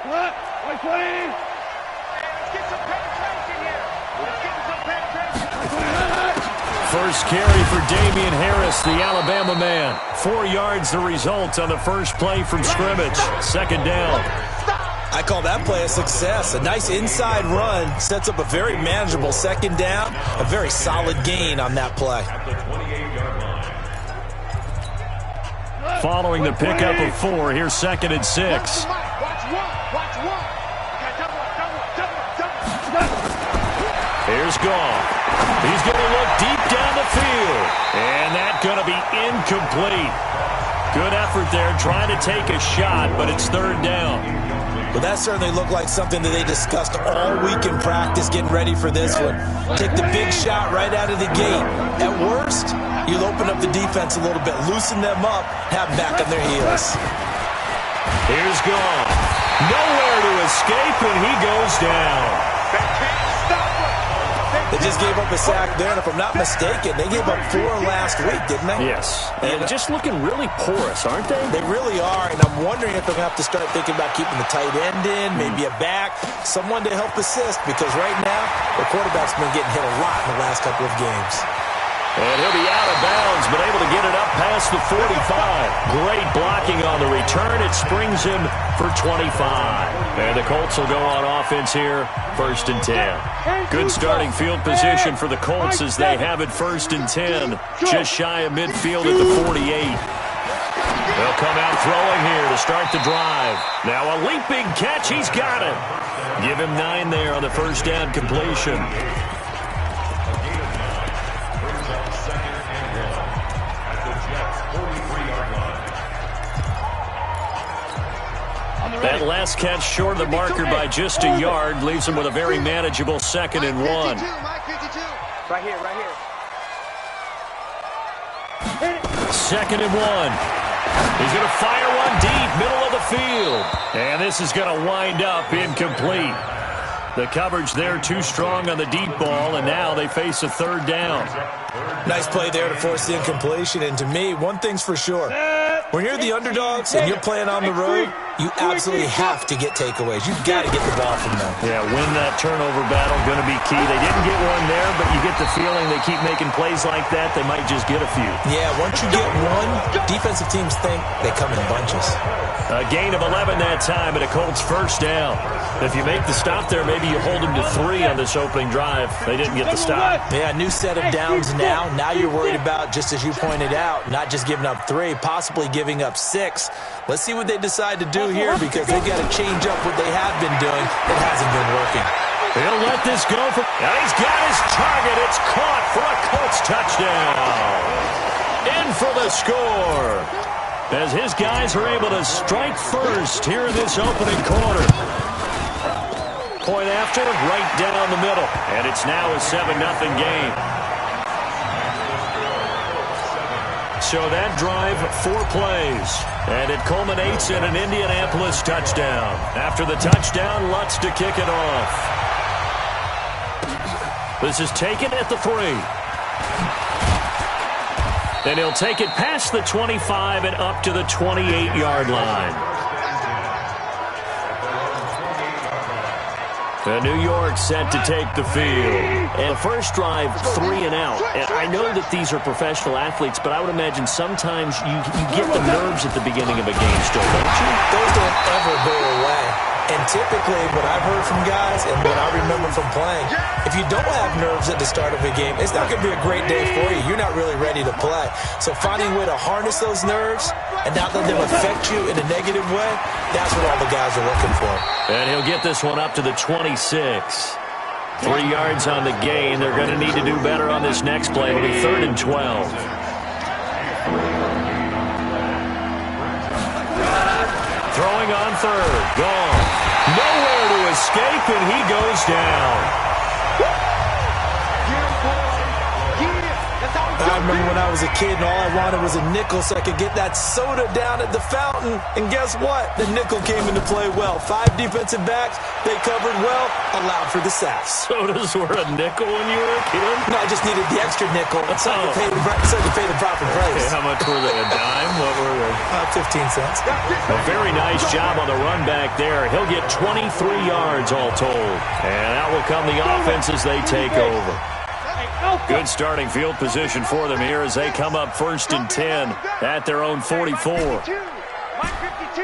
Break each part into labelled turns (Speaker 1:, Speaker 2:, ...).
Speaker 1: What? Please.
Speaker 2: Let's get some penetration here. Let's get some penetration.
Speaker 3: First carry for Damian Harris, the Alabama man. 4 yards the result on the first play from scrimmage. Second down.
Speaker 4: I call that play a success. A nice inside run sets up a very manageable second down. A very solid gain on that play.
Speaker 3: Following the pickup of 4, here's 2nd and 6. Here's Goff. He's going to look deep down the field. And that's going to be incomplete. Good effort there trying to take a shot, but it's 3rd down.
Speaker 4: Well, that certainly looked like something that they discussed all week in practice getting ready for this one. Take the big shot right out of the gate. At worst, you'll open up the defense a little bit, loosen them up, have them back on their heels.
Speaker 3: Here's Goff. Nowhere to escape when he goes down.
Speaker 4: They just gave up a sack there, and if I'm not mistaken, they gave up 4 last week, didn't they?
Speaker 3: Yes. And just looking really porous, aren't they?
Speaker 4: They really are, and I'm wondering if they're going to have to start thinking about keeping the tight end in, maybe a back, someone to help assist, because right now, the quarterback's been getting hit a lot in the last couple of games.
Speaker 3: And he'll be out of bounds, but able to get it up past the 45. Great blocking on the return. It springs him for 25. And the Colts will go on offense here, 1st and 10. Good starting field position for the Colts as they have it 1st and 10. Just shy of midfield at the 48. They'll come out throwing here to start the drive. Now a leaping catch. He's got it. Give him 9 there on the 1st down completion. That last catch short of the marker by just a yard leaves him with a very manageable 2nd and 1.
Speaker 2: Right here.
Speaker 3: 2nd and 1. He's going to fire one deep, middle of the field. And this is going to wind up incomplete. The coverage there too strong on the deep ball, and now they face a 3rd down.
Speaker 4: Nice play there to force the incompletion, and to me, one thing's for sure. When you're the underdogs and you're playing on the road, you absolutely have to get takeaways. You've got to get the ball from them.
Speaker 3: Yeah, win that turnover battle, going to be key. They didn't get one there, but you get the feeling they keep making plays like that, they might just get a few.
Speaker 4: Yeah, once you get one, defensive teams think they come in bunches.
Speaker 3: A gain of 11 that time, and a Colts 1st down. If you make the stop there, maybe you hold them to 3 on this opening drive. They didn't get the stop.
Speaker 4: Yeah, new set of downs now. Now you're worried about, just as you pointed out, not just giving up 3, possibly giving up 6. Let's see what they decide to do here, because they've got to change up what they have been doing. It hasn't been working.
Speaker 3: He'll let this go. And he's got his target. It's caught for a Colts touchdown. In for the score, as his guys are able to strike first here in this opening quarter. Point after, right down the middle. And it's now a 7-0 game. So that drive, 4 plays. And it culminates in an Indianapolis touchdown. After the touchdown, Lutz to kick it off. This is taken at the 3. And he'll take it past the 25 and up to the 28-yard line. New York set to take the field. And the first drive, 3 and out. And I know that these are professional athletes, but I would imagine sometimes you get the nerves at the beginning of a game still, don't you?
Speaker 4: Those don't ever go away. And typically, what I've heard from guys and what I remember from playing, if you don't have nerves at the start of a game, it's not going to be a great day for you. You're not really ready to play. So finding a way to harness those nerves and not let them affect you in a negative way, that's what all the guys are looking for.
Speaker 3: And he'll get this one up to the 26. 3 yards on the gain. They're going to need to do better on this next play. It'll be 3rd and 12. Throwing on 3rd. Gone. Nowhere to escape, and he goes down.
Speaker 2: That's how
Speaker 4: I remember when I was a kid and all I wanted was a nickel so I could get that soda down at the fountain. And guess what? The nickel came into play well. 5 defensive backs, they covered well, allowed for the sacks.
Speaker 3: Sodas were a nickel when you were a kid?
Speaker 4: No, I just needed the extra nickel so I could pay the proper price.
Speaker 3: Okay, how much were they? A dime? What were they?
Speaker 4: 15 cents.
Speaker 3: A very nice job on the run back there. He'll get 23 yards all told. And that will come the offense as they take over. Good starting field position for them here as they come up 1st and 10 at their own 44.
Speaker 2: Mike 52.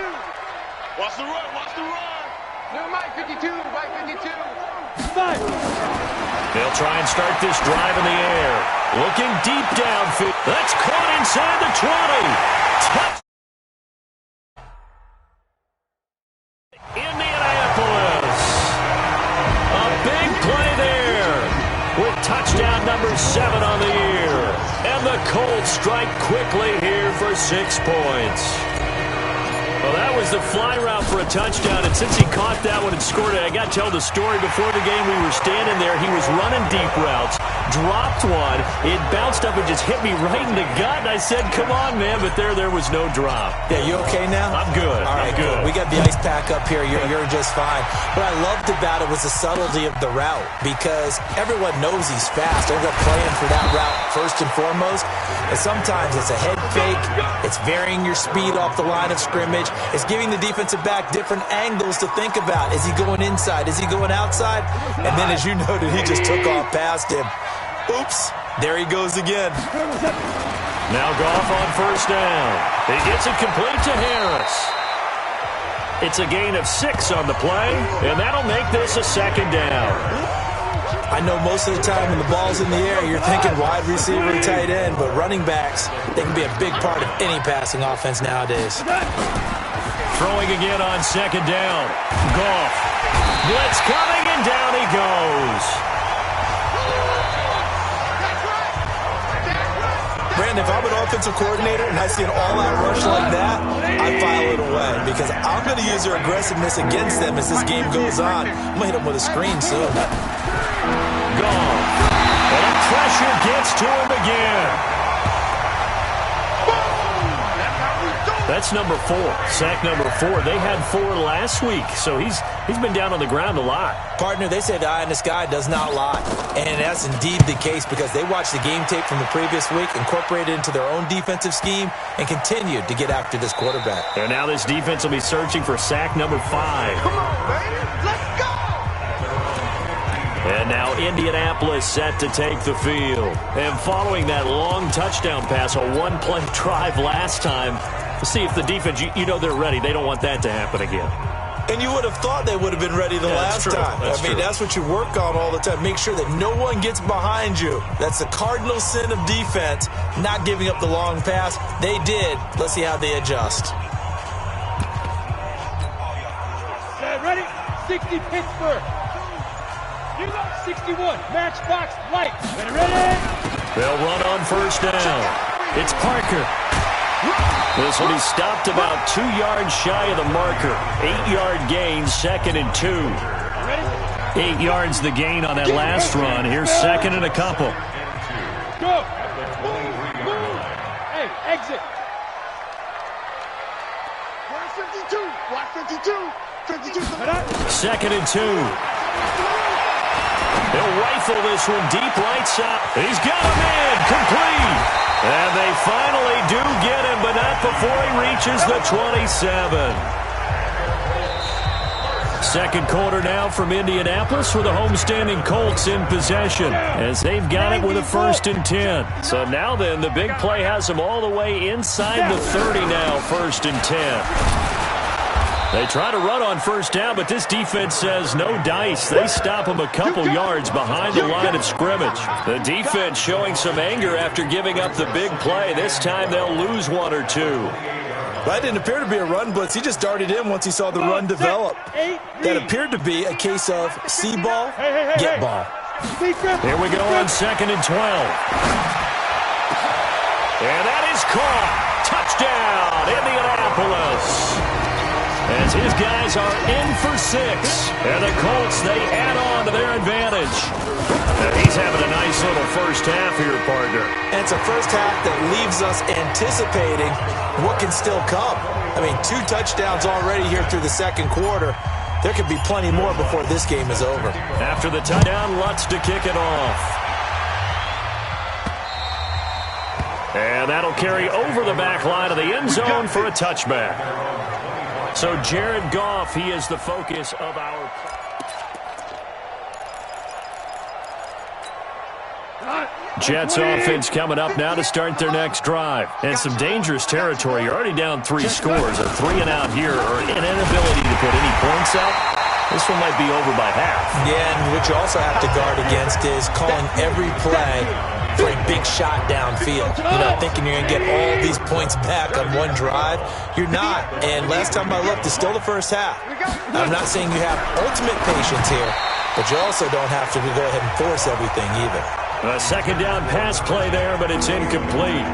Speaker 2: Watch the run, watch the run. No, Mike 52, Mike 52.
Speaker 3: They'll try and start this drive in the air. Looking deep downfield. That's caught inside the 20. Touch. Indianapolis. A big play there with touchdown number 7 on the year. And the Colts strike quickly here for 6 points. Well, that was the fly route for a touchdown, and since he caught that one and scored it, I got to tell the story. Before the game, we were standing there. He was running deep routes, dropped one. It bounced up and just hit me right in the gut, and I said, come on, man, but there was no drop.
Speaker 4: Yeah, you okay now?
Speaker 3: I'm good.
Speaker 4: All right,
Speaker 3: I'm good.
Speaker 4: We got the ice pack up here. You're just fine. What I loved about it was the subtlety of the route because everyone knows he's fast. Everyone's playing for that route first and foremost, and sometimes it's a head fake. It's varying your speed off the line of scrimmage. It's giving the defensive back different angles to think about. Is he going inside? Is he going outside? And then, as you noted, he just took off past him. Oops, there he goes again.
Speaker 3: Now Goff on 1st down. He gets it complete to Harris. It's a gain of 6 on the play, and that'll make this a 2nd down.
Speaker 4: I know most of the time when the ball's in the air, you're thinking wide receiver and tight end, but running backs, they can be a big part of any passing offense nowadays.
Speaker 3: Throwing again on 2nd down. Goff. Blitz coming, and down he goes.
Speaker 4: Brandon, if I'm an offensive coordinator and I see an all-out rush like that, I file it away because I'm going to use their aggressiveness against them as this game goes on. I'm going to hit them with a screen soon.
Speaker 3: Goff. And the pressure gets to him again. That's number 4. Sack number 4. They had 4 last week, so he's been down on the ground a lot.
Speaker 4: Partner, they say the eye in the sky does not lie. And that's indeed the case because they watched the game tape from the previous week, incorporated it into their own defensive scheme, and continued to get after this quarterback.
Speaker 3: And now this defense will be searching for sack number 5.
Speaker 2: Come on, baby. Let's go.
Speaker 3: And now Indianapolis set to take the field. And following that long touchdown pass, a one-play drive last time, to see if the defense, you know they're ready. They don't want that to happen again.
Speaker 4: And you would have thought they would have been ready the last time. I mean, that's what you work on all the time. Make sure that no one gets behind you. That's the cardinal sin of defense, not giving up the long pass. They did. Let's see how they adjust.
Speaker 1: Ready? 60 Pittsburgh. You go 61. Matchbox light. Ready?
Speaker 3: They'll run on 1st down. It's Parker. This will be stopped about 2 yards shy of the marker. 8-yard gain, 2nd and 2. 8 yards the gain on that last run. Here's 2nd and a couple.
Speaker 1: Go. Move. Hey, exit.
Speaker 2: 52. Watch 52. 52.
Speaker 3: 2nd and 2. They'll rifle this one deep right side. He's got him in. Complete. And they finally do get him, but not before he reaches the 27. Second quarter now from Indianapolis with the homestanding Colts in possession as they've got it with a 1st and 10. So now then, the big play has them all the way inside the 30 now, 1st and 10. They try to run on 1st down, but this defense says no dice. They stop them a couple yards behind the line of scrimmage. The defense showing some anger after giving up the big play. This time they'll lose 1 or 2.
Speaker 4: That didn't appear to be a run blitz. He just darted in once he saw the run develop. That appeared to be a case of see ball, get ball.
Speaker 3: Here we go on 2nd and 12. And that is caught. Touchdown, Indianapolis. as his guys are in for 6. And the Colts, they add on to their advantage. And he's having a nice little first half here, partner.
Speaker 4: And it's a first half that leaves us anticipating what can still come. I mean, 2 touchdowns already here through the second quarter. There could be plenty more before this game is over.
Speaker 3: After the touchdown, Lutz to kick it off. And that'll carry over the back line of the end zone for a touchback. So Jared Goff, he is the focus of our... Jets offense coming up now to start their next drive. And some dangerous territory. You're already down 3 scores. A 3-and-out here or an inability to put any points up. This one might be over by half.
Speaker 4: Yeah, and what you also have to guard against is calling every play for a big shot downfield. You know, thinking you're going to get all these points back on one drive. You're not. And last time I looked, it's still the first half. I'm not saying you have ultimate patience here, but you also don't have to go ahead and force everything either.
Speaker 3: A second down pass play there, but it's incomplete.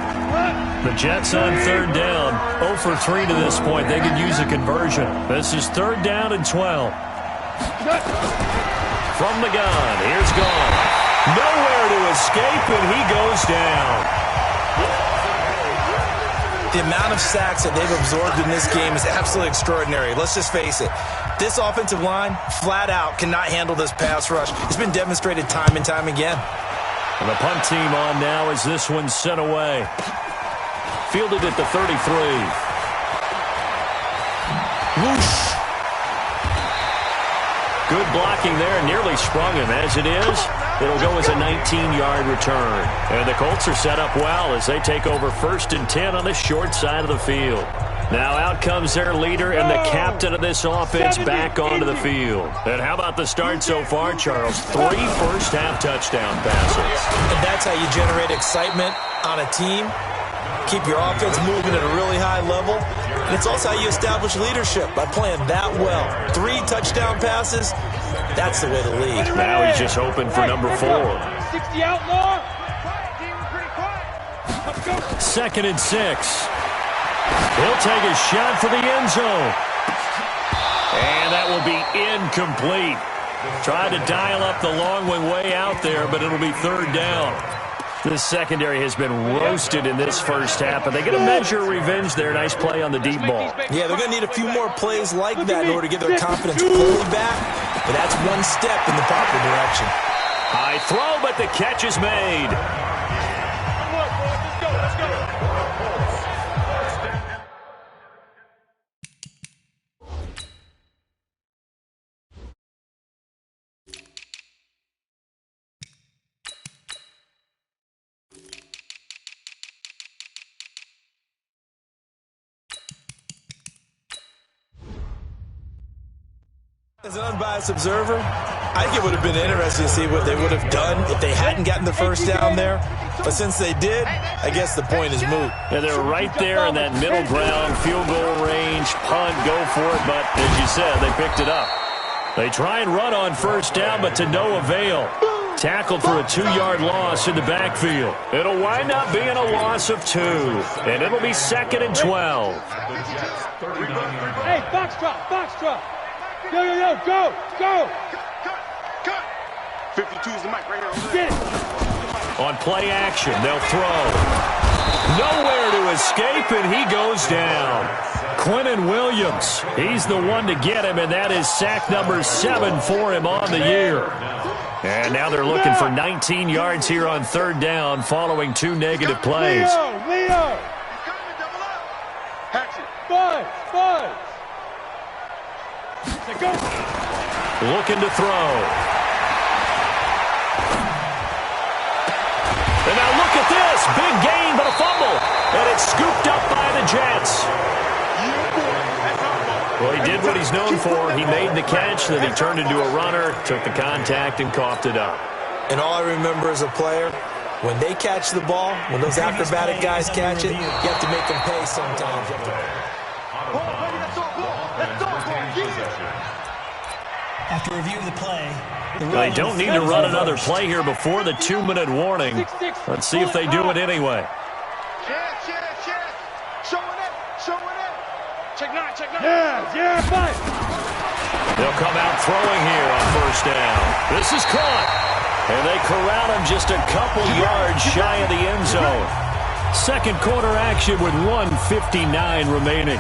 Speaker 3: The Jets on third down. 0 for 3 to this point. They could use a conversion. This is 3rd down and 12. From the gun, here's Goff. Nowhere to escape, and he goes down.
Speaker 4: The amount of sacks that they've absorbed in this game is absolutely extraordinary. Let's just face it. This offensive line, flat out, cannot handle this pass rush. It's been demonstrated time and time again.
Speaker 3: And the punt team on now as this one's sent away. Fielded at the 33.
Speaker 4: Whoosh.
Speaker 3: Good blocking there, nearly sprung him. As it is, it'll go as a 19-yard return. And the Colts are set up well as they take over 1st and 10 on the short side of the field. Now out comes their leader and the captain of this offense back onto the field. And how about the start so far, Charles? 3 first-half touchdown passes.
Speaker 4: And that's how you generate excitement on a team. Keep your offense moving at a really high level. And it's also how you establish leadership, by playing that well. 3 touchdown passes, that's the way to lead.
Speaker 3: Now he's just hoping for number 4.
Speaker 1: 60 outlaw.
Speaker 3: 2nd and 6. He'll take a shot for the end zone. And that will be incomplete. Tried to dial up the long one way out there, but it'll be 3rd down. This secondary has been roasted in this first half, but they get a measure of revenge there. Nice play on the deep ball.
Speaker 4: Yeah, they're going to need a few more plays like that in order to get their confidence fully back, but that's one step in the proper direction.
Speaker 3: High throw, but the catch is made.
Speaker 2: Let's go.
Speaker 4: As an unbiased observer, I think it would have been interesting to see what they would have done if they hadn't gotten the first down there. But since they did, I guess the point is moot.
Speaker 3: Yeah, they're right there in that middle ground, field goal range, punt, go for it. But as you said, they picked it up. They try and run on first down, but to no avail. Tackled for a 2-yard loss in the backfield. It'll wind up being a loss of 2. And it'll be 2nd and 12.
Speaker 1: Hey, box drop. Yo, go!
Speaker 2: Cut! 52's the mic right here.
Speaker 1: Get it!
Speaker 3: On play action, they'll throw. Nowhere to escape, and he goes down. Quinnen Williams, he's the one to get him, and that is sack number 7 for him on the year. And now they're looking for 19 yards here on 3rd down following 2 negative plays.
Speaker 1: Leo! Five! Go.
Speaker 3: Looking to throw. And now look at this. Big gain, but a fumble. And it's scooped up by the Jets. Well, he did what he's known for. He made the catch, then he turned into a runner, took the contact, and coughed it up.
Speaker 4: And all I remember as a player, when they catch the ball, when those acrobatic guys catch it, you have to make them pay sometimes.
Speaker 5: After review of the play,
Speaker 3: they don't need to run another play here before the 2-minute warning. Let's see if they do it anyway.
Speaker 2: Chance. Showing it.
Speaker 1: Yeah, fight.
Speaker 3: They'll come out throwing here on first down. This is caught. And they corral him just a couple yards shy of the end zone. Second quarter action with 1:59 remaining.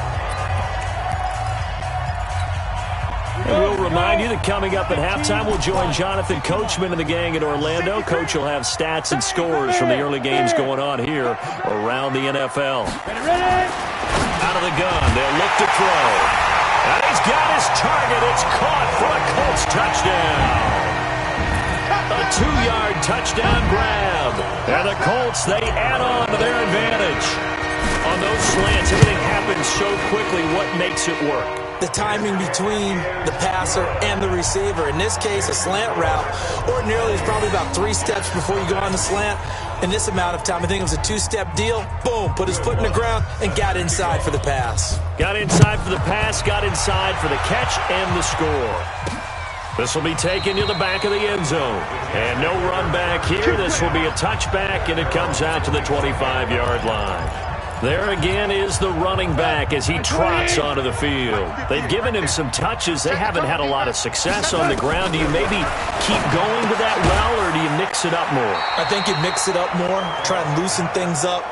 Speaker 3: And we'll remind you that coming up at halftime, we'll join Jonathan Coachman and the gang in Orlando. Coach will have stats and scores from the early games going on here around the NFL.
Speaker 1: Ready?
Speaker 3: Out of the gun, they'll look to throw. And he's got his target. It's caught for a Colts touchdown. A 2-yard touchdown grab. And the Colts, they add on to their advantage. On those slants, everything happens so quickly. What makes it work?
Speaker 4: The timing between the passer and the receiver. In this case, a slant route ordinarily is probably about 3 steps before you go on the slant. In this amount of time, I think it was a 2-step deal. Boom, put his foot in the ground and got inside for the pass.
Speaker 3: Got inside for the pass, got inside for the catch and the score. This will be taken to the back of the end zone. And no run back here. This will be a touchback, and it comes out to the 25-yard line. There again is the running back as he trots onto the field. They've given him some touches. They haven't had a lot of success on the ground. Do you maybe keep going with that well, or do you mix it up more?
Speaker 4: I think you mix it up more, try and loosen things up.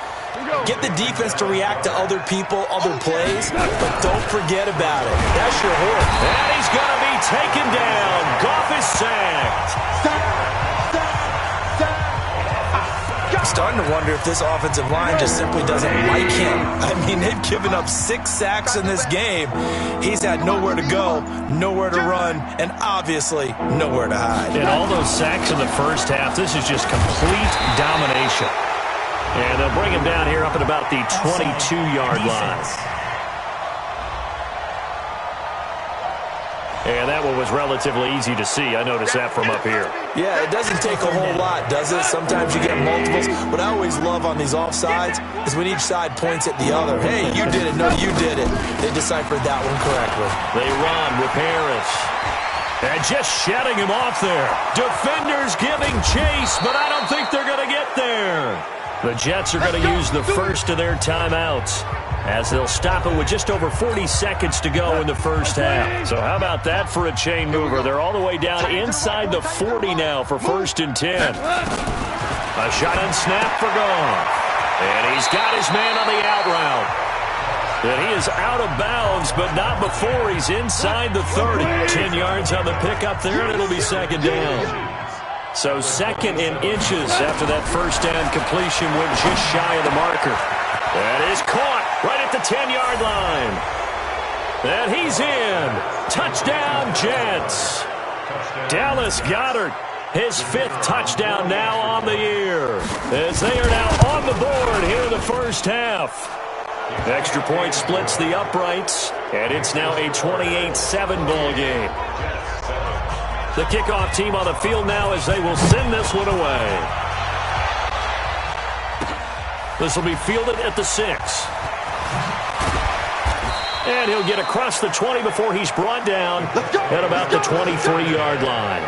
Speaker 4: Get the defense to react to other people, other plays, but don't forget about it. That's your horse.
Speaker 3: And he's going to be taken down. Goff is sacked.
Speaker 4: I'm starting to wonder if this offensive line just simply doesn't like him. I mean, they've given up 6 sacks in this game. He's had nowhere to go, nowhere to run, and obviously nowhere to hide.
Speaker 3: And all those sacks in the first half, this is just complete domination. And they'll bring him down here up at about the 22-yard line. And that one was relatively easy to see. I noticed that from up here.
Speaker 4: Yeah, it doesn't take a whole lot, does it? Sometimes you get multiples. What I always love on these offsides is when each side points at the other. Hey, you did it. No, you did it. They deciphered that one correctly.
Speaker 3: They run with Harris. And just shutting him off there. Defenders giving chase, but I don't think they're going to get there. The Jets are going to use the first of their timeouts, as they'll stop it with just over 40 seconds to go in the first half. So how about that for a chain mover? They're all the way down inside the 40 now for 1st and 10. A shotgun snap for Goff. And he's got his man on the out route. And he is out of bounds, but not before he's inside the 30. 10 yards on the pickup there, and it'll be 2nd down. So 2nd and inches after that first down completion went just shy of the marker. That is caught right at the 10-yard line. And he's in. Touchdown, Jets. Dallas Goedert, his 5th touchdown now on the year, as they are now on the board here in the first half. Extra point splits the uprights, and it's now a 28-7 ball game. The kickoff team on the field now as they will send this one away. This will be fielded at the 6. And he'll get across the 20 before he's brought down at about the 23-yard line.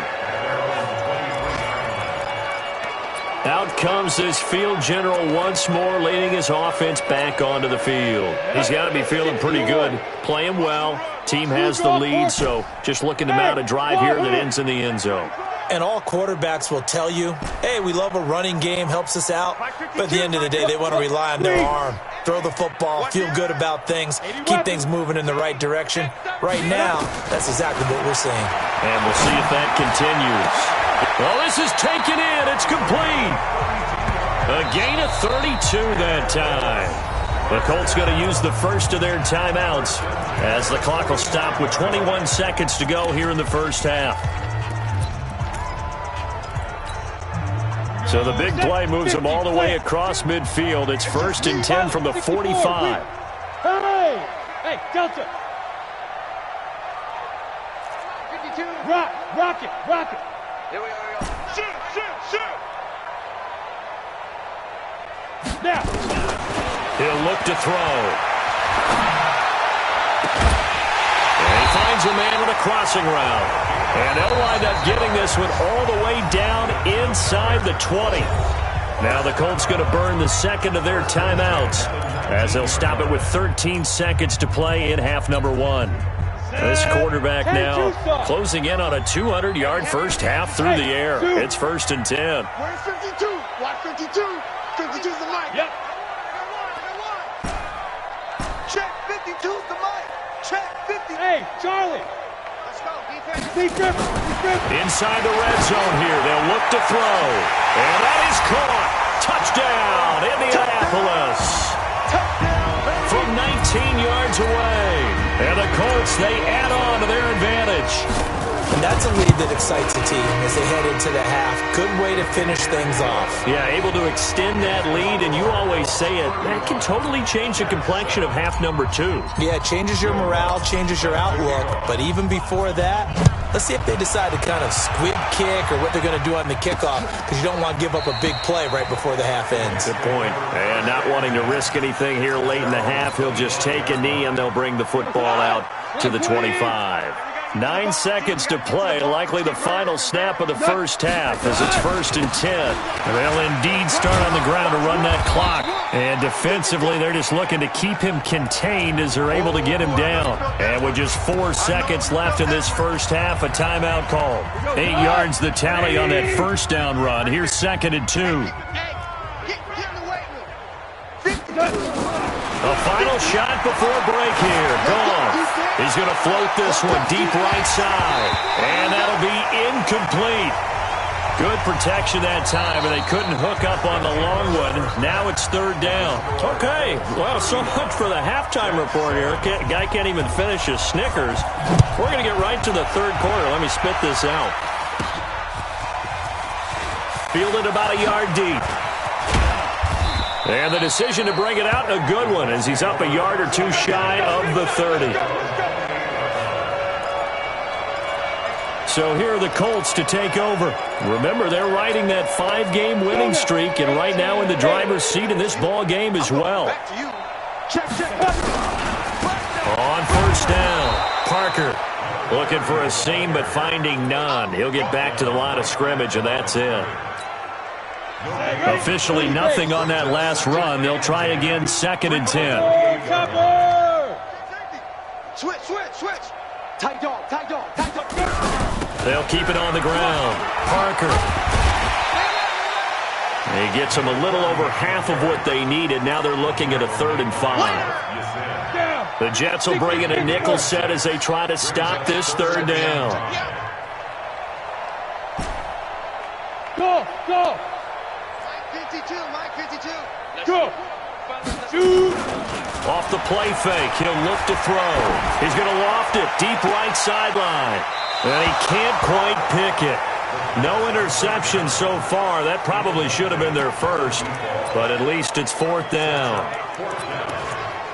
Speaker 3: Out comes this field general once more, leading his offense back onto the field. He's got to be feeling pretty good, playing well. Team has the lead, so just looking to mount a drive here that ends in the end zone.
Speaker 4: And all quarterbacks will tell you, hey, we love a running game, helps us out. But at the end of the day, they want to rely on their arm. Throw the football, feel good about things, keep things moving in the right direction. Right now, that's exactly what we're seeing.
Speaker 3: And we'll see if that continues. Well, this is taken in. It's complete. A gain of 32 that time. The Colts going to use the first of their timeouts as the clock will stop with 21 seconds to go here in the first half. So the big play moves them all the way across midfield. It's 1st and 10 from the 45.
Speaker 1: Hey, Delta. 52. Rock it.
Speaker 2: Here we go. Shoot.
Speaker 1: Now.
Speaker 3: He'll look to throw. And he finds a man with a crossing route. And they'll wind up getting this one all the way down inside the 20. Now the Colts going to burn the second of their timeouts as they'll stop it with 13 seconds to play in half number 1. This quarterback now closing in on a 200-yard first half through the air. It's 1st and 10.
Speaker 2: Where's 52? Watch 52. 52's the mic.
Speaker 1: Yep.
Speaker 2: Check 52's the mic. Check 50.
Speaker 1: Hey, Charlie.
Speaker 2: Let's go, defense.
Speaker 3: Inside the red zone here. They'll look to throw. And that is caught. Touchdown, Indianapolis. From 19 yards away. And the Colts, they add on to their advantage.
Speaker 4: And that's a lead that excites the team as they head into the half. Good way to finish things off.
Speaker 3: Yeah, able to extend that lead, and you always say it, that can totally change the complexion of half number 2.
Speaker 4: Yeah, it changes your morale, changes your outlook. But even before that, let's see if they decide to kind of squib kick or what they're going to do on the kickoff, because you don't want to give up a big play right before the half ends.
Speaker 3: Good point. And not wanting to risk anything here late in the half, he'll just take a knee, and they'll bring the football out to the 25. 9 seconds to play, likely the final snap of the first half as it's 1st and 10. They'll indeed start on the ground to run that clock. And defensively, they're just looking to keep him contained as they're able to get him down. And with just 4 seconds left in this first half, a timeout call. 8 yards the tally on that first down run. Here's 2nd and 2. A final shot before break here. Goff. He's going to float this one deep right side. And that'll be incomplete. Good protection that time, and they couldn't hook up on the long one. Now it's 3rd down. Okay, well, so much for the halftime report here. Guy can't even finish his Snickers. We're going to get right to the 3rd quarter. Let me spit this out. Fielded about a yard deep. And the decision to bring it out, a good one, as he's up a yard or 2 shy of the 30. So here are the Colts to take over. Remember, they're riding that 5-game winning streak, and right now in the driver's seat in this ball game as well. On 1st down, Parker looking for a seam but finding none. He'll get back to the line of scrimmage, and that's it. Officially nothing on that last run. They'll try again, 2nd and 10.
Speaker 2: Switch. Tight dog.
Speaker 3: They'll keep it on the ground. Parker. He gets them a little over half of what they needed. Now they're looking at a 3rd and 5. The Jets will bring in a nickel set as they try to stop this 3rd down.
Speaker 1: Go.
Speaker 2: Mike 52.
Speaker 1: Go. Shoot.
Speaker 3: Off the play fake, he'll look to throw. He's going to loft it deep right sideline. And he can't quite pick it. No interception so far. That probably should have been their first. But at least it's 4th down.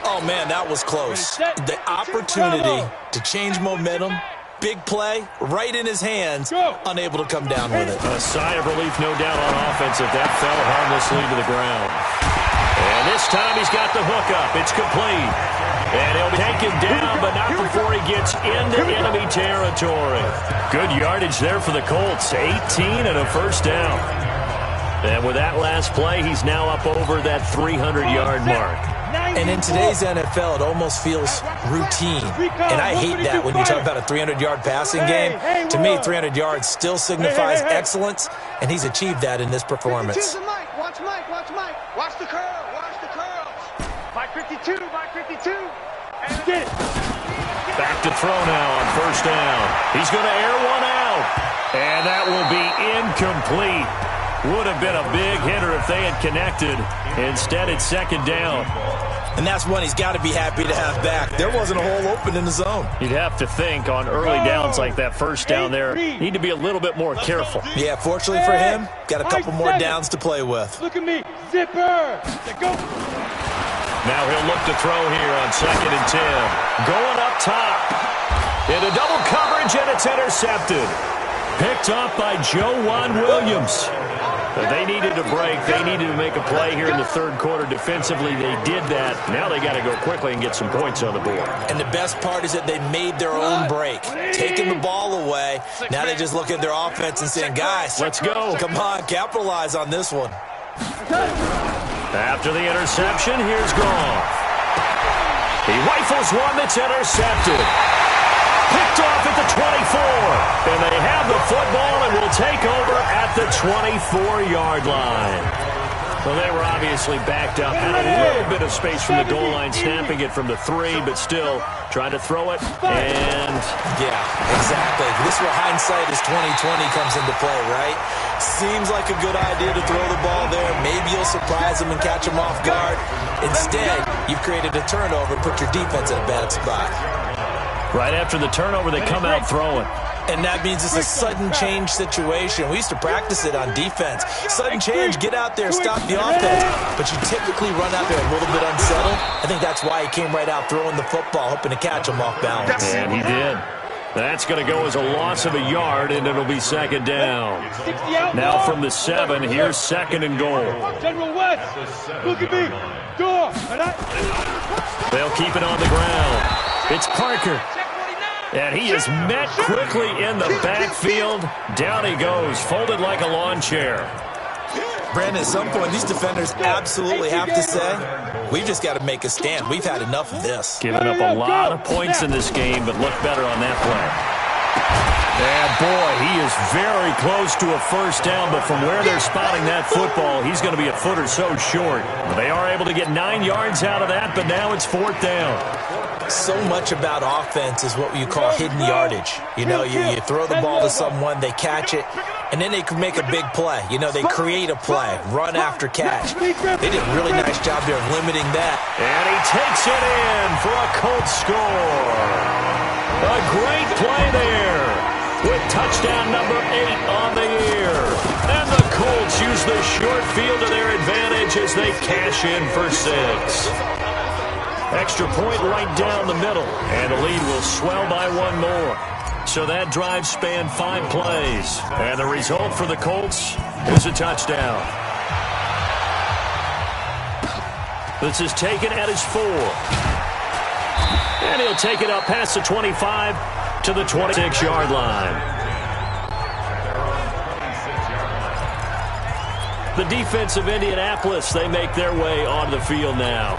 Speaker 4: Oh, man, that was close. The opportunity to change momentum, big play, right in his hands, unable to come down with it.
Speaker 3: A sigh of relief, no doubt, on offense if that fell harmlessly to the ground. And this time he's got the hookup. It's complete. And he'll take him down, but not before he gets into enemy territory. Good yardage there for the Colts. 18 and a 1st down. And with that last play, he's now up over that 300-yard mark.
Speaker 4: And in today's NFL, it almost feels routine. And I hate that when you talk about a 300-yard passing game. To me, 300 yards still signifies excellence, and he's achieved that in this performance.
Speaker 2: Watch Mike. Watch the curl. Mike 52.
Speaker 1: Get it.
Speaker 3: Back to throw now on 1st down. He's going to air one out. And that will be incomplete. Would have been a big hitter if they had connected. Instead, it's 2nd down.
Speaker 4: And that's one he's got to be happy to have back. There wasn't a hole open in the zone.
Speaker 3: You'd have to think on early downs like that 1st down there, need to be a little bit more careful.
Speaker 4: Yeah, fortunately for him, got a couple more downs to play with.
Speaker 1: Look at me. Zipper. Go.
Speaker 3: Now he'll look to throw here on 2nd and 10. Going up top. Into double coverage, and it's intercepted. Picked off by Joejuan Williams. They needed a break. They needed to make a play here in the 3rd quarter. Defensively, they did that. Now they got to go quickly and get some points on the board.
Speaker 4: And the best part is that they made their own break. Taking the ball away. Now they just look at their offense and saying, guys,
Speaker 3: let's go.
Speaker 4: Come on, capitalize on this one.
Speaker 3: After the interception, here's Goff. He rifles one that's intercepted. Picked off at the 24. And they have the football and will take over at the 24-yard line. Well, they were obviously backed up. Had a little bit of space from the goal line, snapping it from the 3, but still trying to throw it. And
Speaker 4: yeah, exactly. This is where hindsight is 2020 comes into play, right? Seems like a good idea to throw the ball there. Maybe you'll surprise them and catch them off guard. Instead, you've created a turnover, put your defense in a bad spot.
Speaker 3: Right after the turnover, they come out throwing.
Speaker 4: And that means it's a sudden change situation. We used to practice it on defense. Sudden change, get out there, stop the offense. But you typically run out there a little bit unsettled. I think that's why he came right out throwing the football, hoping to catch him off balance.
Speaker 3: And he did. That's going to go as a loss of a yard, and it'll be second down. Now from the 7, here's second and goal.
Speaker 1: General West, look at me. Door.
Speaker 3: They'll keep it on the ground. It's Parker. And he is met quickly in the backfield. Down he goes, folded like a lawn chair.
Speaker 4: Brandon, at some point, these defenders absolutely have to say, we've just got to make a stand. We've had enough of this.
Speaker 3: Giving up a lot of points in this game, but look better on that play. And boy, he is very close to a first down, but from where they're spotting that football, he's going to be a foot or so short. They are able to get 9 yards out of that, but now it's 4th down.
Speaker 4: So much about offense is what you call hidden yardage. You know, you throw the ball to someone, they catch it, and then they can make a big play. You know, they create a play, run after catch. They did a really nice job there of limiting that.
Speaker 3: And he takes it in for a Colts score. A great play there with touchdown number 8 on the year. And the Colts use the short field to their advantage as they cash in for 6. Extra point right down the middle, and the lead will swell by 1 more. So that drive spanned 5 plays, and the result for the Colts is a touchdown. This is taken at his 4. And he'll take it up past the 25 to the 26-yard line. The defense of Indianapolis, they make their way onto the field now.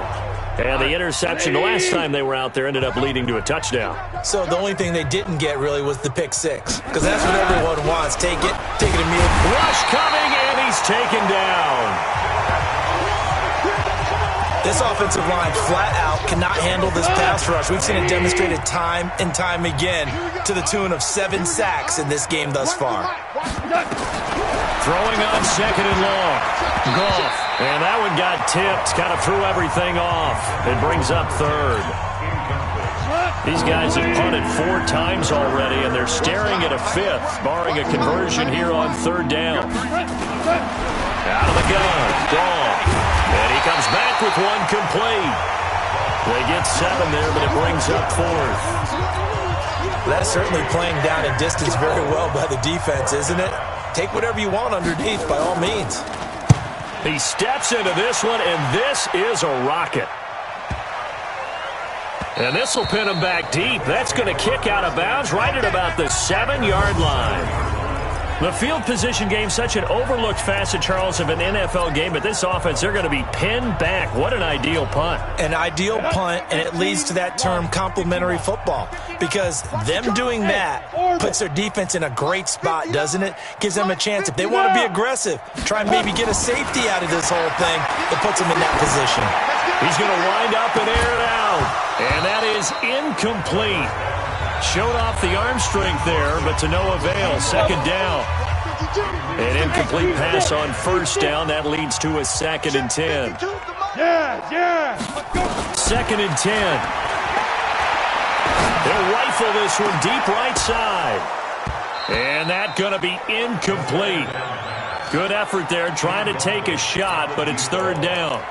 Speaker 3: And the interception the last time they were out there ended up leading to a touchdown.
Speaker 4: So the only thing they didn't get really was the pick 6, because that's what everyone wants. Take it immediately.
Speaker 3: Rush coming, and he's taken down.
Speaker 4: This offensive line flat out cannot handle this pass rush. We've seen it demonstrated time and time again to the tune of 7 sacks in this game thus far.
Speaker 3: Throwing on second and long. Goff. And that one got tipped. Kind of threw everything off. It brings up 3rd. These guys have punted 4 times already, and they're staring at a 5th, barring a conversion here on 3rd down. Out of the gun. Goff. And he comes back with 1 complete. They get 7 there, but it brings up 4th.
Speaker 4: That's certainly playing down a distance very well by the defense, isn't it? Take whatever you want underneath, by all means.
Speaker 3: He steps into this one, and this is a rocket. And this will pin him back deep. That's going to kick out of bounds right at about the 7-yard line. The field position game, such an overlooked facet, Charles, of an NFL game, but this offense, they're going to be pinned back. What an ideal punt.
Speaker 4: An ideal punt, and it leads to that term complementary football, because them doing that puts their defense in a great spot, doesn't it? Gives them a chance. If they want to be aggressive, try and maybe get a safety out of this whole thing, it puts them in that position.
Speaker 3: He's going to wind up and air it out, and that is incomplete. Showed off the arm strength there, but to no avail. Second down. An incomplete pass on first down. That leads to a 2nd and 10.
Speaker 1: Yeah.
Speaker 3: 2nd and 10. They'll rifle this one deep right side. And that going to be incomplete. Good effort there, trying to take a shot, but it's 3rd down.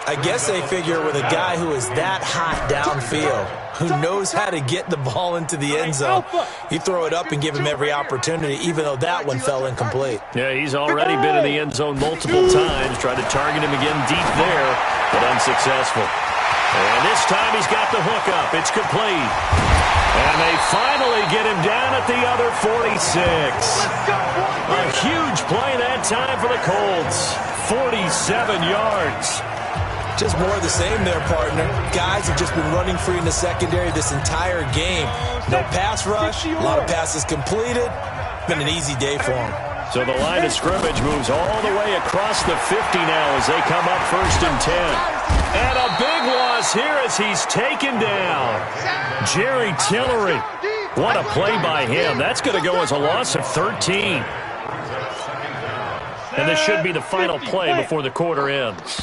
Speaker 4: I guess they figure with a guy who is that hot downfield, who knows how to get the ball into the end zone, you throw it up and give him every opportunity, even though that one fell incomplete.
Speaker 3: Yeah, he's already been in the end zone multiple times. Tried to target him again deep there, but unsuccessful. And this time he's got the hook up. It's complete. And they finally get him down at the other 46. A huge play that time for the Colts. 47 yards.
Speaker 4: Just more of the same there, partner. Guys have just been running free in the secondary this entire game. No pass rush, a lot of passes completed. Been an easy day for them.
Speaker 3: So the line of scrimmage moves all the way across the 50 now as they come up 1st and 10. And a big loss here as he's taken down. Jerry Tillery. What a play by him. That's going to go as a loss of 13. And this should be the final play before the quarter ends.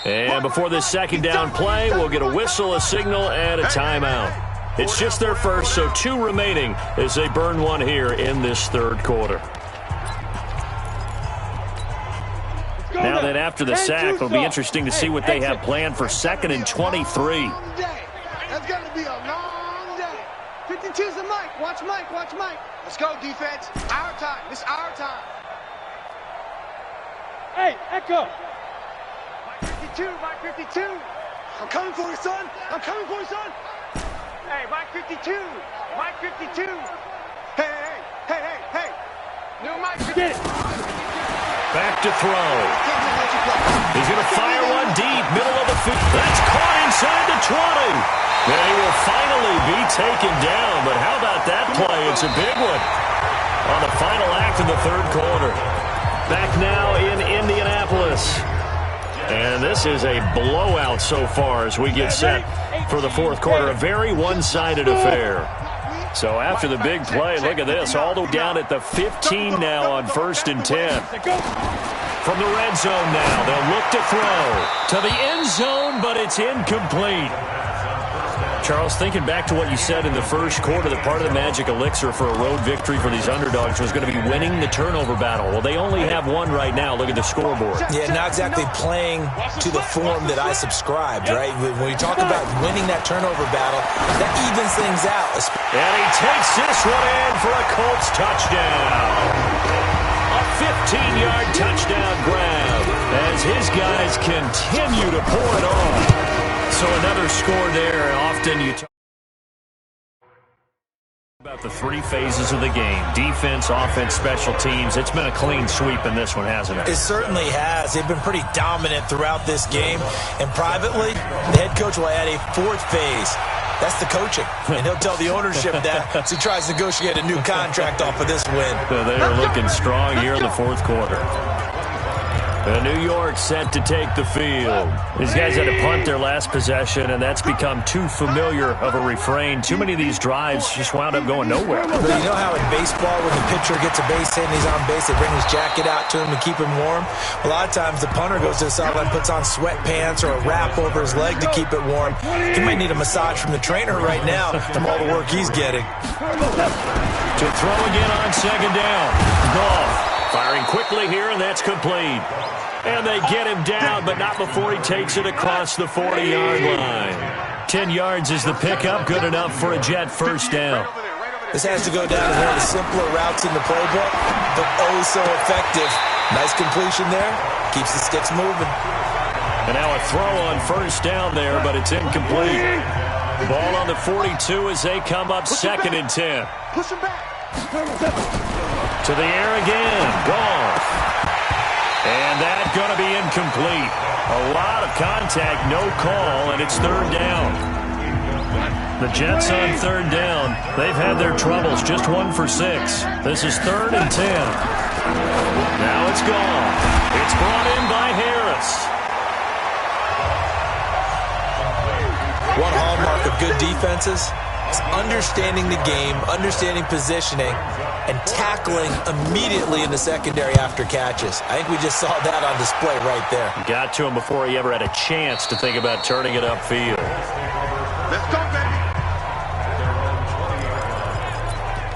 Speaker 3: And before this second down play, we'll get a whistle, a signal, and a timeout. It's just their first, so 2 remaining as they burn one here in this third quarter. Now that after the sack, it'll be interesting to see what they have planned for 2nd and 23.
Speaker 2: That's going to be a long day. 52's the mic. Watch Mike. Watch Mike. Let's go, defense. Our time. This is our time.
Speaker 1: Hey, Echo.
Speaker 2: Mike 52. I'm coming for you, son. I'm coming for you, son. Hey, Mike 52. Mike 52. Hey. New Mike 52.
Speaker 1: Get it.
Speaker 3: Back to throw. He's going to fire one deep, middle of the field. That's caught inside the 20. And he will finally be taken down. But how about that play? It's a big one on the final act of the third quarter. Back now in Indianapolis. And this is a blowout so far as we get set for the fourth quarter. A very one-sided affair. So after the big play, look at this. All the way down at the 15 now on 1st and 10. From the red zone now, they'll look to throw to the end zone, but it's incomplete. Charles, thinking back to what you said in the first quarter, that part of the magic elixir for a road victory for these underdogs was going to be winning the turnover battle. Well, they only have one right now. Look at the scoreboard.
Speaker 4: Yeah, not exactly playing to the form that I subscribed, right? When you talk about winning that turnover battle, that evens things out.
Speaker 3: And he takes this one in for a Colts touchdown. A 15-yard touchdown grab as his guys continue to pour it on. So another score there. Often you talk about the 3 phases of the game: defense, offense, special teams. It's been a clean sweep in this one, hasn't it?
Speaker 4: It certainly has. They've been pretty dominant throughout this game. And privately, the head coach will add a 4th phase. That's the coaching. And he'll tell the ownership that as he tries to negotiate a new contract off of this win.
Speaker 3: So they are looking strong here in the fourth quarter. New York set to take the field. These guys had to punt their last possession, and that's become too familiar of a refrain. Too many of these drives just wound up going nowhere.
Speaker 4: But you know how in baseball, when the pitcher gets a base hit and he's on base, they bring his jacket out to him to keep him warm? A lot of times the punter goes to the sideline, puts on sweatpants or a wrap over his leg to keep it warm. He might need a massage from the trainer right now from all the work he's getting.
Speaker 3: To throw again on 2nd down. Goff firing quickly here, and that's complete. And they get him down, but not before he takes it across the 40-yard line. 10 yards is the pickup, good enough for a Jet first down.
Speaker 4: This has to go down as one of the simpler routes in the playbook, but oh so effective. Nice completion there. Keeps the sticks moving.
Speaker 3: And now a throw on 1st down there, but it's incomplete. Ball on the 42 as they come up 2nd and 10.
Speaker 2: Push him back.
Speaker 3: To the air again. Goff. And that's going to be incomplete. A lot of contact, no call, and it's 3rd down. The Jets on 3rd down. They've had their troubles, just 1 for 6. This is 3rd and 10. Now it's gone. It's brought in by Harris.
Speaker 4: One hallmark of good defenses is understanding the game, understanding positioning, and tackling immediately in the secondary after catches. I think we just saw that on display right there.
Speaker 3: Got to him before he ever had a chance to think about turning it upfield.
Speaker 2: Let's go, baby.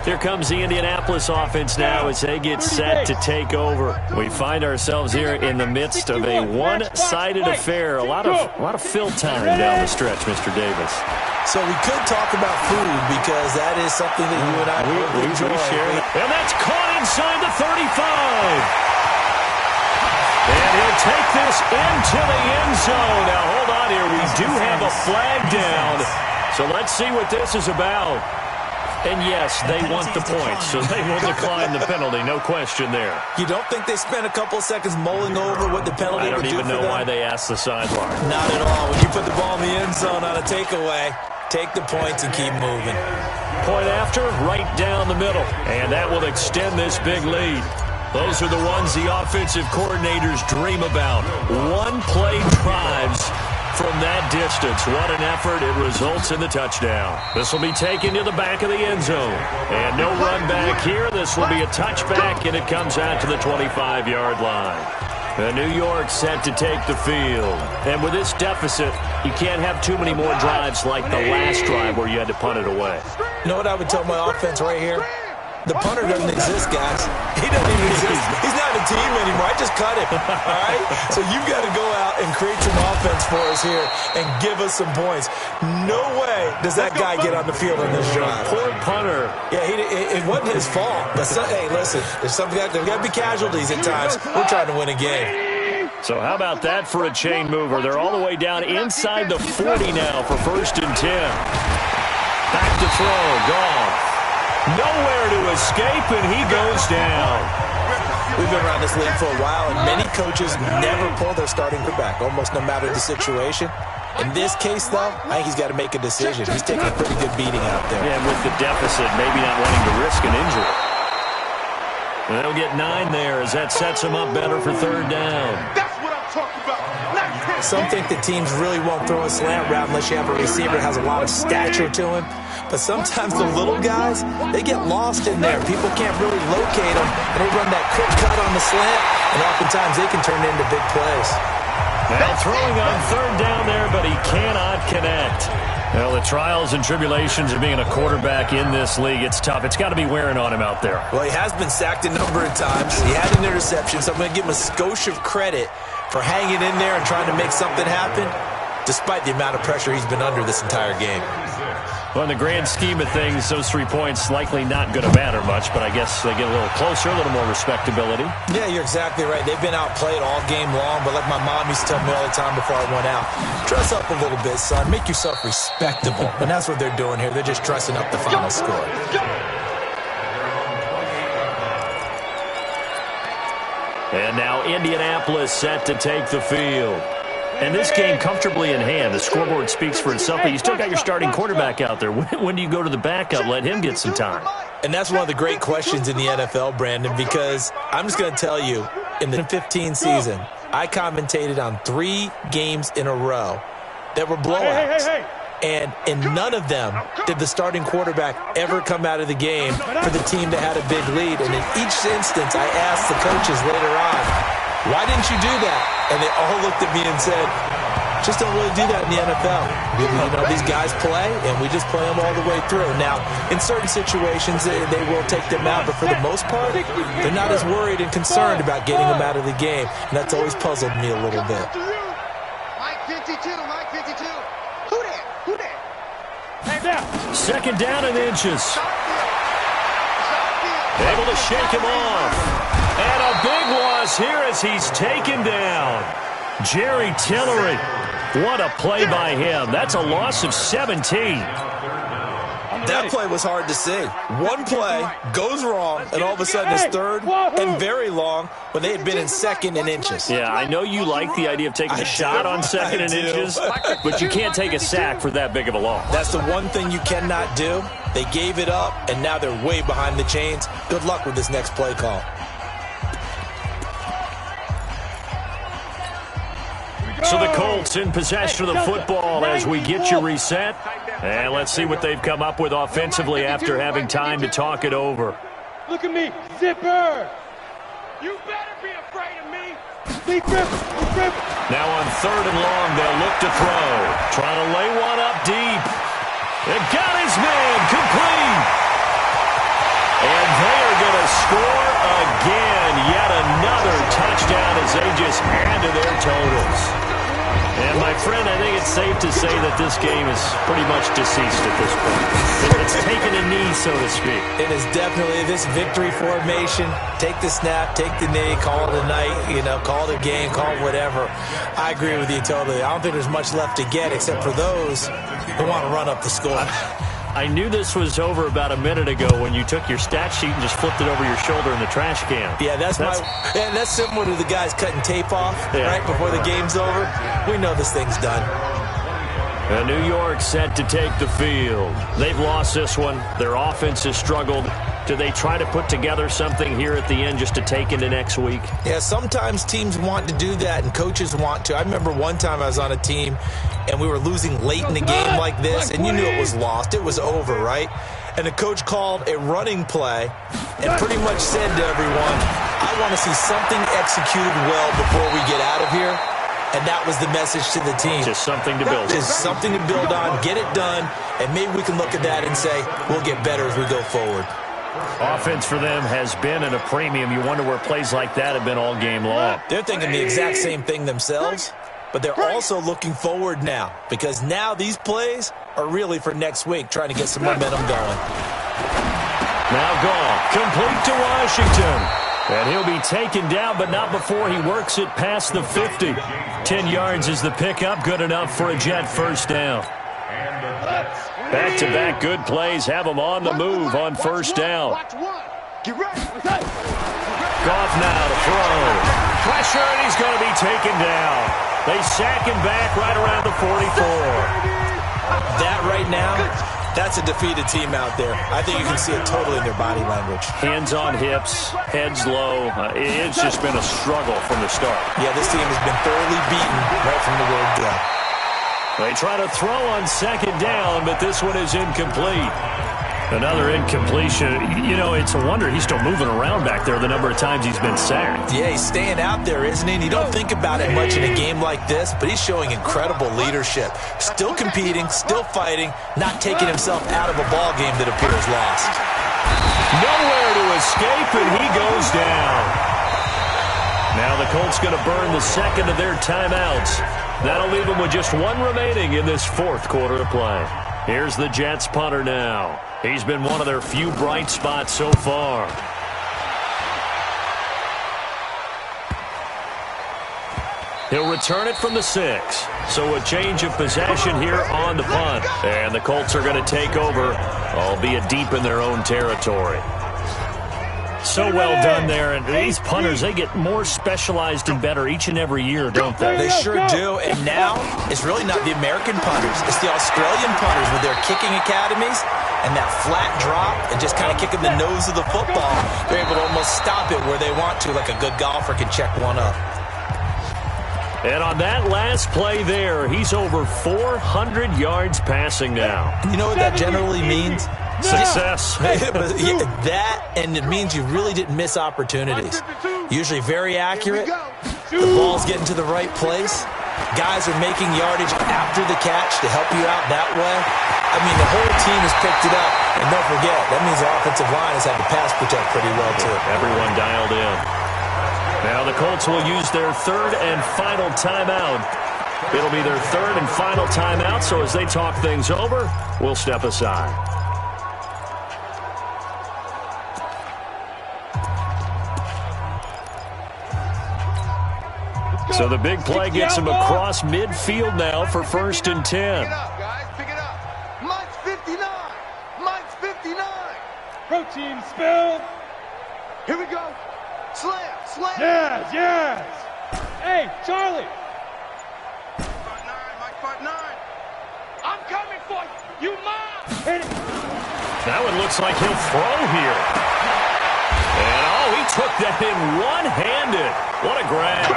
Speaker 3: Here comes the Indianapolis offense now as they get set to take over. We find ourselves here in the midst of a one-sided affair. A lot of fill time down the stretch, Mr. Davis.
Speaker 4: So we could talk about food because that is something that you and I
Speaker 3: we share. And that's caught inside the 35. And he'll take this into the end zone. Now, hold on here. We do have a flag down. So let's see what this is about. And yes, they want the points, so they will decline the penalty. No question there.
Speaker 4: You don't think they spent a couple of seconds mulling over what the penalty would do for them?
Speaker 3: I don't even know why they asked the sideline.
Speaker 4: Not at all. When you put the ball in the end zone on a takeaway, take the points and keep moving.
Speaker 3: Point after, right down the middle. And that will extend this big lead. Those are the ones the offensive coordinators dream about. One-play drives from that distance. What an effort. It results in the touchdown. This will be taken to the back of the end zone. And no run back here. This will be a touchback, and it comes out to the 25-yard line. New York set to take the field. And with this deficit, you can't have too many more drives like the last drive where you had to punt it away.
Speaker 4: You know what I would tell my offense right here? The punter doesn't exist, guys. He doesn't even exist. He's not a team anymore. I just cut him, all right? So you've got to go out and create some offense for us here and give us some points. No way does that guy get on the field in this drive.
Speaker 3: Poor punter.
Speaker 4: Yeah, it wasn't his fault. But hey, listen, there's got to be casualties at times. We're trying to win a game.
Speaker 3: So how about that for a chain mover? They're all the way down inside the 40 now for 1st and 10. Back to throw. Goff. Nowhere to escape, and he goes down.
Speaker 4: We've been around this league for a while, and many coaches never pull their starting quarterback, almost no matter the situation. In this case, though, I think he's got to make a decision. He's taking a pretty good beating out there.
Speaker 3: Yeah, with the deficit, maybe not wanting to risk an injury. They'll get 9 there as that sets him up better for 3rd down.
Speaker 2: That's what I'm talking about.
Speaker 4: Some think the teams really won't throw a slant route unless you have a receiver that has a lot of stature to him. But sometimes the little guys, they get lost in there. People can't really locate them, and they run that quick cut on the slant, and oftentimes they can turn into big plays.
Speaker 3: Now throwing on 3rd down there, but he cannot connect. Well, the trials and tribulations of being a quarterback in this league, it's tough. It's got to be wearing on him out there.
Speaker 4: Well, he has been sacked a number of times. He had an interception, so I'm going to give him a skosh of credit for hanging in there and trying to make something happen, despite the amount of pressure he's been under this entire game.
Speaker 3: Well, in the grand scheme of things, those 3 points likely not going to matter much, but I guess they get a little closer, a little more respectability.
Speaker 4: Yeah, you're exactly right. They've been outplayed all game long, but like my mom used to tell me all the time before I went out, dress up a little bit, son. Make yourself respectable. And that's what they're doing here. They're just dressing up the final score.
Speaker 3: And now Indianapolis set to take the field. And this game comfortably in hand. The scoreboard speaks for itself, but you still got your starting quarterback out there. When do you go to the backup? Let him get some time.
Speaker 4: And that's one of the great questions in the NFL, Brandon, because I'm just going to tell you, in the 2015 season, I commentated on 3 games in a row that were blowouts. And in none of them did the starting quarterback ever come out of the game for the team that had a big lead. And in each instance, I asked the coaches later on, why didn't you do that? And they all looked at me and said, just don't really do that in the NFL. You know, these guys play, and we just play them all the way through. Now, in certain situations, they will take them out, but for the most part, they're not as worried and concerned about getting them out of the game. And that's always puzzled me a little bit.
Speaker 2: Mike 52, Mike 52. Who that?
Speaker 3: 2nd down and inches. Able to shake him off. And a big loss here as he's taken down. Jerry Tillery. What a play by him. That's a loss of 17.
Speaker 4: That play was hard to see. One play goes wrong, and all of a sudden it's 3rd and very long when they had been in 2nd and inches.
Speaker 3: Yeah, I know you like the idea of taking a shot on 2nd and inches, but you can't take a sack for that big of a loss.
Speaker 4: That's the one thing you cannot do. They gave it up, and now they're way behind the chains. Good luck with this next play call.
Speaker 3: So the Colts in possession of the football as we get you reset. And let's see what they've come up with offensively after having time to talk it over.
Speaker 1: Look at me, zipper.
Speaker 2: You better be afraid of me.
Speaker 1: Deep rip.
Speaker 3: Now on 3rd and long, they'll look to throw. Trying to lay one up deep. It got his man complete. And they are going to score again. Yet another touchdown as they just add to their totals. And, my friend, I think it's safe to say that this game is pretty much deceased at this point. It's taken a knee, so to speak.
Speaker 4: It is definitely this victory formation. Take the snap, take the knee, call it a night, call it a game, call it whatever. I agree with you totally. I don't think there's much left to get except for those who want to run up the score.
Speaker 3: I knew this was over about a minute ago when you took your stat sheet and just flipped it over your shoulder in the trash can.
Speaker 4: Yeah, that's similar to the guys cutting tape off right before the game's over. We know this thing's done.
Speaker 3: And New York set to take the field. They've lost this one. Their offense has struggled. Do they try to put together something here at the end just to take into next week?
Speaker 4: Yeah, sometimes teams want to do that and coaches want to. I remember one time I was on a team and we were losing late in the game like this, and you knew it was lost. It was over, right? And the coach called a running play and pretty much said to everyone, I want to see something executed well before we get out of here. And that was the message to the team.
Speaker 3: Just something to build on.
Speaker 4: Just something to build on, get it done, and maybe we can look at that and say, we'll get better as we go forward.
Speaker 3: Offense for them has been at a premium. You wonder where plays like that have been all game long.
Speaker 4: They're thinking the exact same thing themselves, but they're also looking forward now because now these plays are really for next week, trying to get some momentum going.
Speaker 3: Now gone. Complete to Washington. And he'll be taken down, but not before he works it past the 50. 10 yards is the pickup. Good enough for a Jet first down. Back-to-back good plays have them on the move on first down. Goff now to throw. Pressure, and he's going to be taken down. They sack him back right around the 44.
Speaker 4: That right now, that's a defeated team out there. I think you can see it totally in their body language.
Speaker 3: Hands on hips, heads low. It's just been a struggle from the start.
Speaker 4: Yeah, this team has been thoroughly beaten right from the word go.
Speaker 3: They try to throw on second down, but this one is incomplete. Another incompletion. You know, it's a wonder he's still moving around back there the number of times he's been sacked.
Speaker 4: Yeah, he's staying out there, isn't he? And you don't think about it much in a game like this, but he's showing incredible leadership. Still competing, still fighting, not taking himself out of a ball game that appears lost.
Speaker 3: Nowhere to escape, and he goes down. Now the Colts going to burn the second of their timeouts. That'll leave them with just one remaining in this fourth quarter of play. Here's the Jets punter now. He's been one of their few bright spots so far. He'll return it from the 6. So a change of possession here on the punt. And the Colts are going to take over, albeit deep in their own territory. So well done there, and these punters, they get more specialized and better each and every year, don't they?
Speaker 4: They sure do, and now it's really not the American punters. It's the Australian punters with their kicking academies and that flat drop and just kind of kicking the nose of the football. They're able to almost stop it where they want to, like a good golfer can check one up.
Speaker 3: And on that last play there, he's over 400 yards passing now.
Speaker 4: You know what that generally means?
Speaker 3: Success.
Speaker 4: That, and it means you really didn't miss opportunities. Usually very accurate. The ball's getting to the right place. Guys are making yardage after the catch to help you out that way. I mean, the whole team has picked it up. And don't forget, that means the offensive line has had to pass protect pretty well, too.
Speaker 3: Everyone dialed in. Now the Colts will use their third and final timeout. It'll be their third and final timeout, so as they talk things over, we'll step aside. So the big play gets him across midfield now for first and 10.
Speaker 2: Pick it up, guys. Pick it up. Mike's 59. Mike's 59.
Speaker 1: Protein spill.
Speaker 2: Here we go. Slam. Slam.
Speaker 1: Yes, yes. Hey, Charlie.
Speaker 2: Mike, part 9. I'm coming for you. You mom.
Speaker 1: Hit it.
Speaker 3: That one looks like he'll throw here. And, oh, he took that in one-handed. What a grab.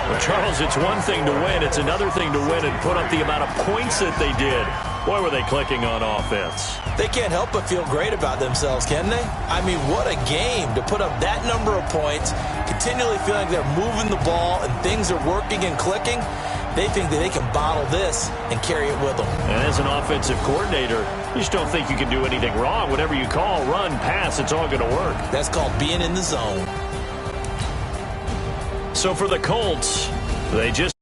Speaker 3: Well, Charles, it's one thing to win. It's another thing to win and put up the amount of points that they did. Boy, were they clicking on offense.
Speaker 4: They can't help but feel great about themselves, can they? I mean, what a game to put up that number of points, continually feeling like they're moving the ball and things are working and clicking. They think that they can bottle this and carry it with them. And
Speaker 3: as an offensive coordinator, you just don't think you can do anything wrong. Whatever you call, run, pass, it's all going to work.
Speaker 4: That's called being in the zone.
Speaker 3: So for the Colts, they just